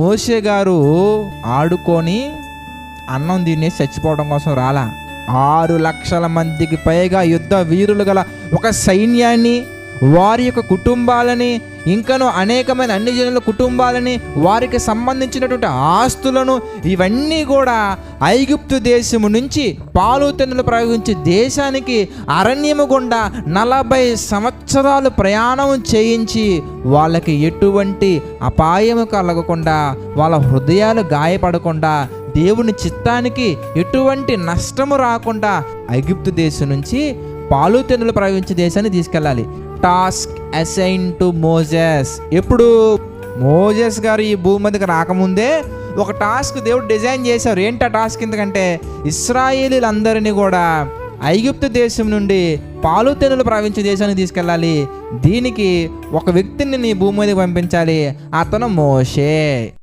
మోషే గారు ఆడుకొని అన్నం తినేసి చచ్చిపోవడం కోసం రాలా. 6 లక్షల మందికి పైగా యుద్ధ వీరులు గల ఒక సైన్యాన్ని, వారి యొక్క కుటుంబాలని, ఇంకను అనేకమైన అన్ని జనుల కుటుంబాలని, వారికి సంబంధించినటువంటి ఆస్తులను, ఇవన్నీ కూడా ఐగుప్తు దేశము నుంచి పాలు తెన్నులు ప్రయోగించి దేశానికి అరణ్యము గుండా 40 సంవత్సరాలు ప్రయాణం చేయించి వాళ్ళకి ఎటువంటి అపాయము కలగకుండా, వాళ్ళ హృదయాలు గాయపడకుండా, దేవుని చిత్తానికి ఎటువంటి నష్టము రాకుండా ఐగుప్తు దేశం నుంచి పాలు తెన్నులు ప్రయోగించే దేశాన్ని తీసుకెళ్ళాలి. Task assign to Moses. ఎప్పుడు మోజెస్ గారు ఈ భూమి మీదకి రాకముందే ఒక టాస్క్ దేవుడు డిజైన్ చేశారు. ఏంటి ఆ టాస్క్? ఎందుకంటే ఇశ్రాయేలీలందరినీ కూడా ఐగుప్తు దేశం నుండి పాలు తెన్నులు ప్రవహించే దేశానికి తీసుకెళ్ళాలి. దీనికి ఒక వ్యక్తిని నీ భూమి మీదకి పంపించాలి. అతను మోషే.